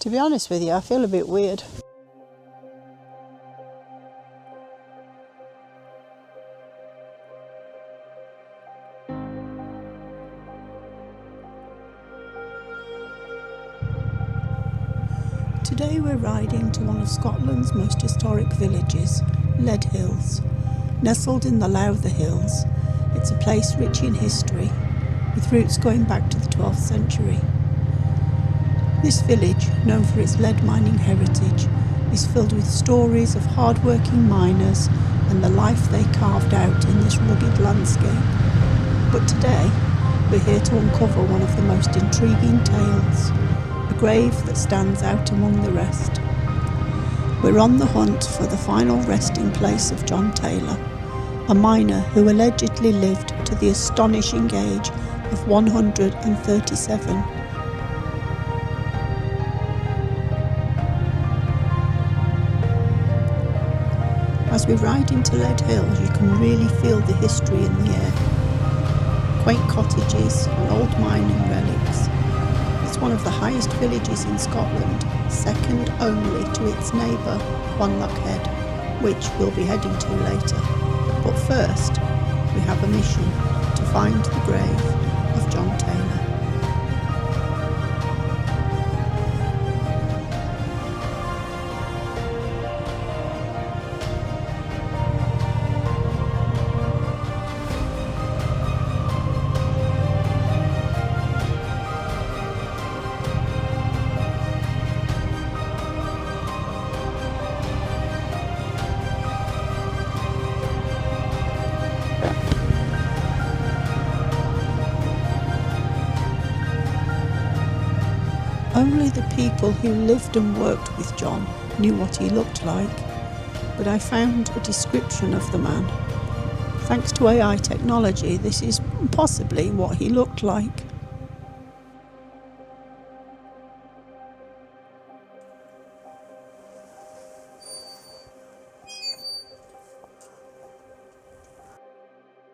To be honest with you, I feel a bit weird. Today we're riding to one of Scotland's most historic villages, Leadhills. Nestled in the Lowther Hills, it's a place rich in history, with roots going back to the 12th century. This village, known for its lead mining heritage, is filled with stories of hard-working miners and the life they carved out in this rugged landscape. But today, we're here to uncover one of the most intriguing tales, a grave that stands out among the rest. We're on the hunt for the final resting place of John Taylor, a miner who allegedly lived to the astonishing age of 137. As we ride into Leadhills, you can really feel the history in the air. Quaint cottages and old mining relics. It's one of the highest villages in Scotland, second only to its neighbour, Wanlockhead, which we'll be heading to later. But first, we have a mission to find the grave of John Taylor. Only the people who lived and worked with John knew what he looked like, but I found a description of the man. Thanks to AI technology, this is possibly what he looked like.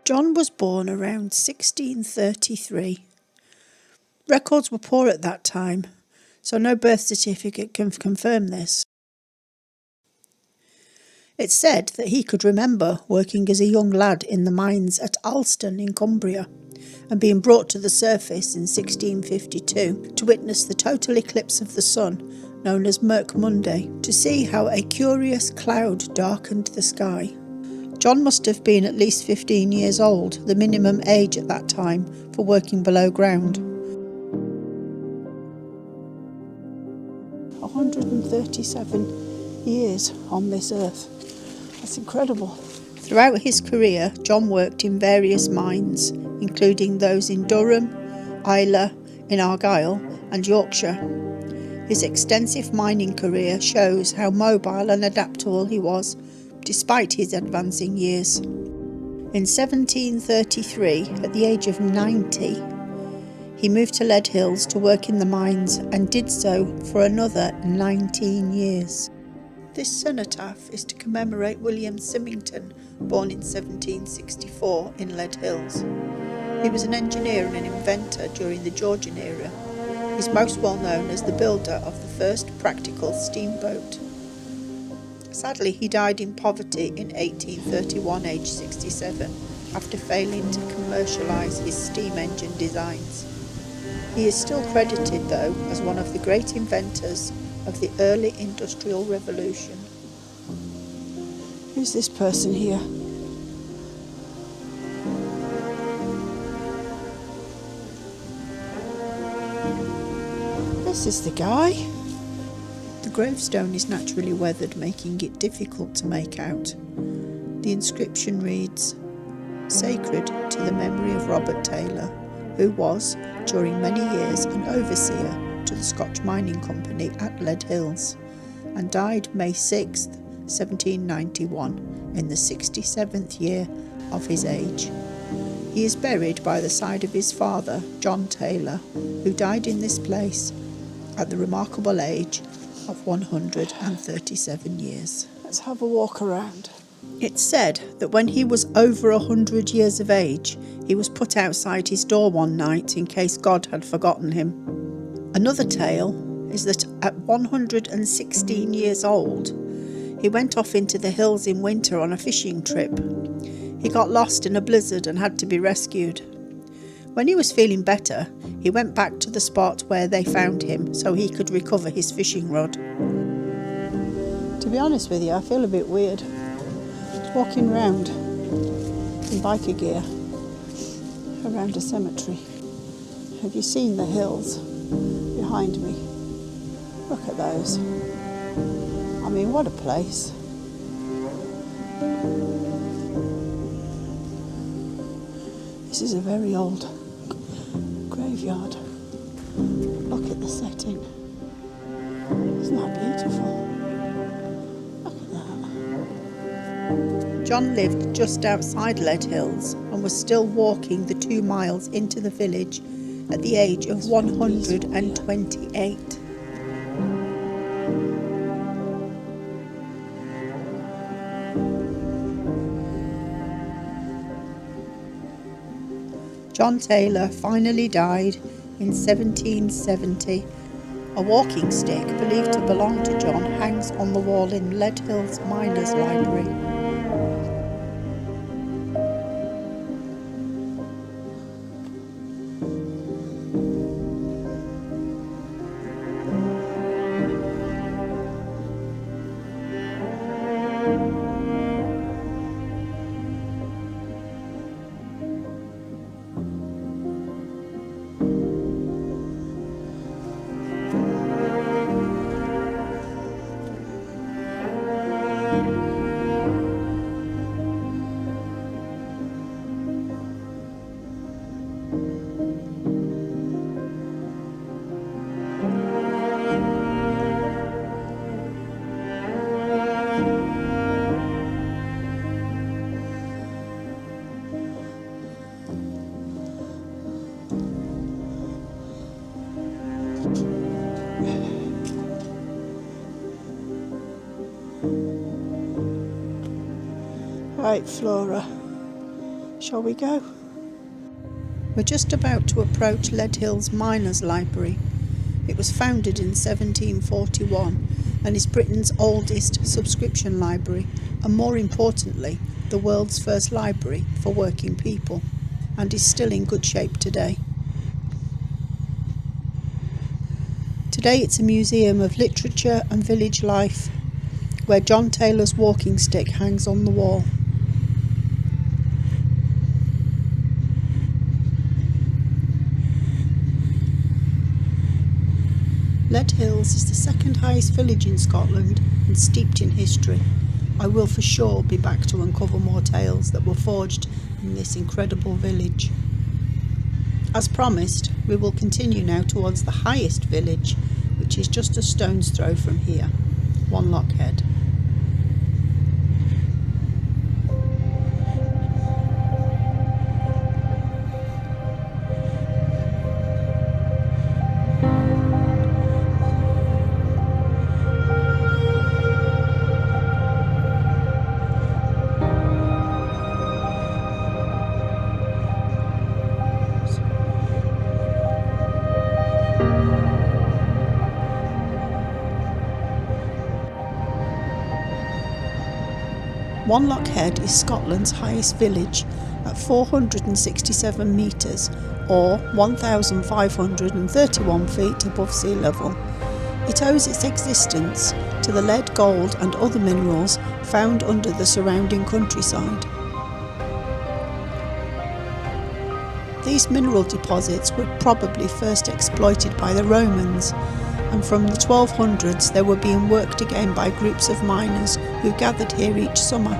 John was born around 1633. Records were poor at that time, so no birth certificate can confirm this. It's said that he could remember working as a young lad in the mines at Alston in Cumbria and being brought to the surface in 1652 to witness the total eclipse of the sun, known as Mennock Monday, to see how a curious cloud darkened the sky. John must have been at least 15 years old, the minimum age at that time for working below ground. 137 years on this earth. That's incredible. Throughout his career, John worked in various mines, including those in Durham, Islay, in Argyll and Yorkshire. His extensive mining career shows how mobile and adaptable he was, despite his advancing years. In 1733, at the age of 90, he moved to Leadhills to work in the mines and did so for another 19 years. This cenotaph is to commemorate William Symington, born in 1764 in Leadhills. He was an engineer and an inventor during the Georgian era. He's most well known as the builder of the first practical steamboat. Sadly, he died in poverty in 1831, aged 67, after failing to commercialise his steam engine designs. He is still credited, though, as one of the great inventors of the early Industrial Revolution. Who's this person here? This is the guy. The gravestone is naturally weathered, making it difficult to make out. The inscription reads, "Sacred to the memory of Robert Taylor, who was, during many years, an overseer to the Scotch Mining Company at Leadhills, and died May 6, 1791, in the 67th year of his age. He is buried by the side of his father, John Taylor, who died in this place at the remarkable age of 137 years." Let's have a walk around. It's said that when he was over 100 years of age, he was put outside his door one night in case God had forgotten him. Another tale is that at 116 years old, he went off into the hills in winter on a fishing trip. He got lost in a blizzard and had to be rescued. When he was feeling better, he went back to the spot where they found him so he could recover his fishing rod. To be honest with you, I feel a bit weird walking around in biker gear around a cemetery. Have you seen the hills behind me? Look at those. I mean, what a place. This is a very old graveyard. Look at the setting. Isn't that beautiful? Look at that. John lived just outside Leadhills and was still walking the 2 miles into the village at the age of 128. John Taylor finally died in 1770. A walking stick believed to belong to John hangs on the wall in Leadhills Miners' Library. Right, Flora, shall we go? We're just about to approach Leadhills Miners' Library. It was founded in 1741 and is Britain's oldest subscription library, and more importantly, the world's first library for working people, and is still in good shape today. Today it's a museum of literature and village life, where John Taylor's walking stick hangs on the wall. Leadhills is the second highest village in Scotland and steeped in history. I will for sure be back to uncover more tales that were forged in this incredible village. As promised, we will continue now towards the highest village, which is just a stone's throw from here, Wanlockhead. Wanlockhead is Scotland's highest village at 467 metres or 1,531 feet above sea level. It owes its existence to the lead, gold and other minerals found under the surrounding countryside. These mineral deposits were probably first exploited by the Romans, and from the 1200s they were being worked again by groups of miners who gathered here each summer.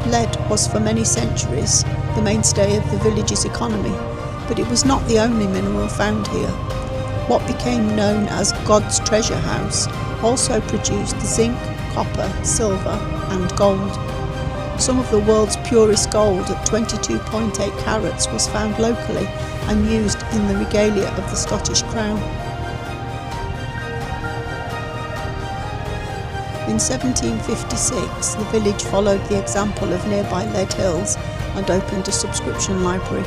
Lead was for many centuries the mainstay of the village's economy, but it was not the only mineral found here. What became known as God's Treasure House also produced zinc, copper, silver and gold. Some of the world's purest gold at 22.8 carats was found locally and used in the regalia of the Scottish Crown. In 1756, the village followed the example of nearby Leadhills and opened a subscription library.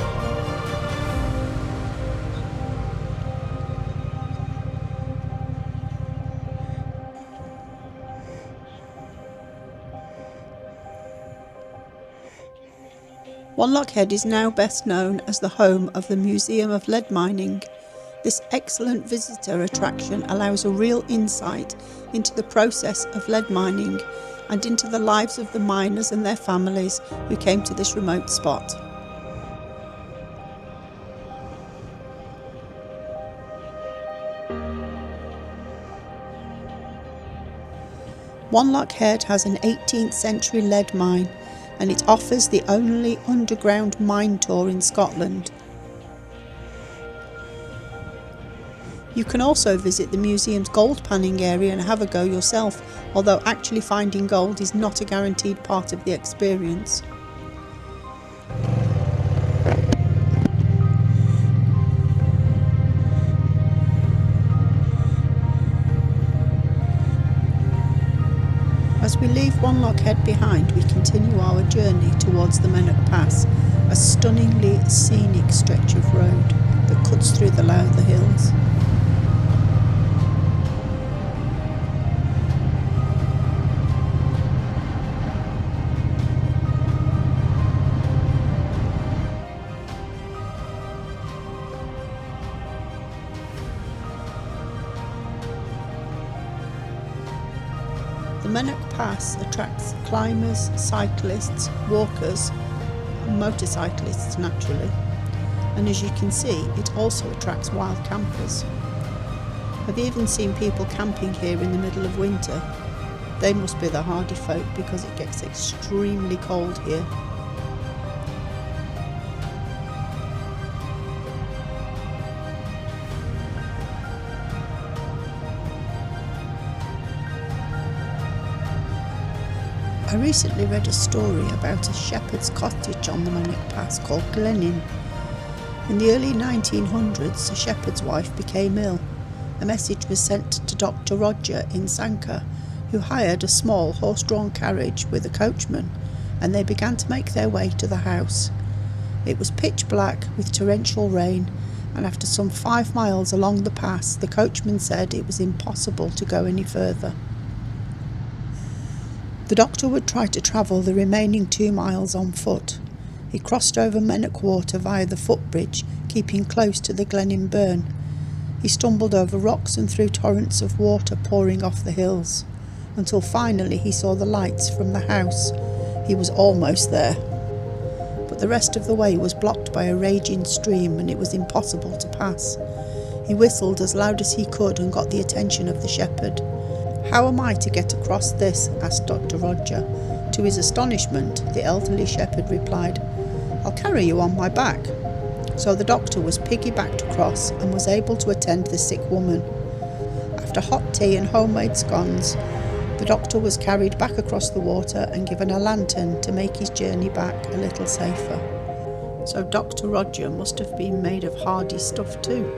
Wanlockhead is now best known as the home of the Museum of Lead Mining. This excellent visitor attraction allows a real insight into the process of lead mining and into the lives of the miners and their families who came to this remote spot. Wanlockhead has an 18th century lead mine, and it offers the only underground mine tour in Scotland. You can also visit the museum's gold panning area and have a go yourself, although actually finding gold is not a guaranteed part of the experience. As we leave Wanlockhead behind, we continue our journey towards the Mennock Pass, a stunningly scenic stretch of road that cuts through the Leadhills. The Mennock Pass attracts climbers, cyclists, walkers and motorcyclists naturally, and as you can see it also attracts wild campers. I've even seen people camping here in the middle of winter. They must be the hardy folk because it gets extremely cold here. I recently read a story about a shepherd's cottage on the Mennock Pass called Glenin. In the early 1900s, a shepherd's wife became ill. A message was sent to Dr. Roger in Sanquhar, who hired a small horse-drawn carriage with a coachman, and they began to make their way to the house. It was pitch black with torrential rain, and after some 5 miles along the pass, the coachman said it was impossible to go any further. The doctor would try to travel the remaining 2 miles on foot. He crossed over Mennock Water via the footbridge, keeping close to the Glenin burn. He stumbled over rocks and through torrents of water pouring off the hills, until finally he saw the lights from the house. He was almost there. But the rest of the way was blocked by a raging stream and it was impossible to pass. He whistled as loud as he could and got the attention of the shepherd. "How am I to get across this?" asked Dr. Roger. To his astonishment, the elderly shepherd replied, "I'll carry you on my back." So the doctor was piggybacked across and was able to attend the sick woman. After hot tea and homemade scones, the doctor was carried back across the water and given a lantern to make his journey back a little safer. So Dr. Roger must have been made of hardy stuff too.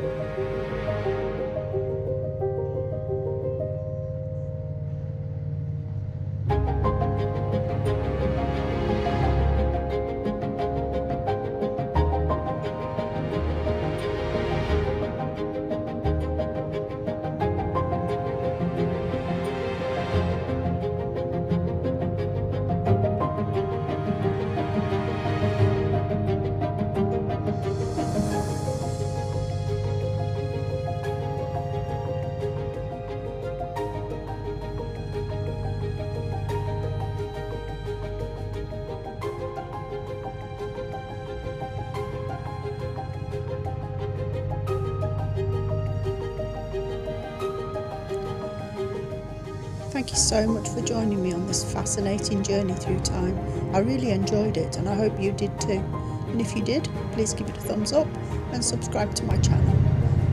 Thank you so much for joining me on this fascinating journey through time. I really enjoyed it and I hope you did too. And if you did, please give it a thumbs up and subscribe to my channel.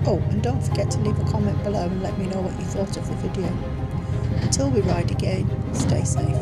Oh, and don't forget to leave a comment below and let me know what you thought of the video. Until we ride again, stay safe.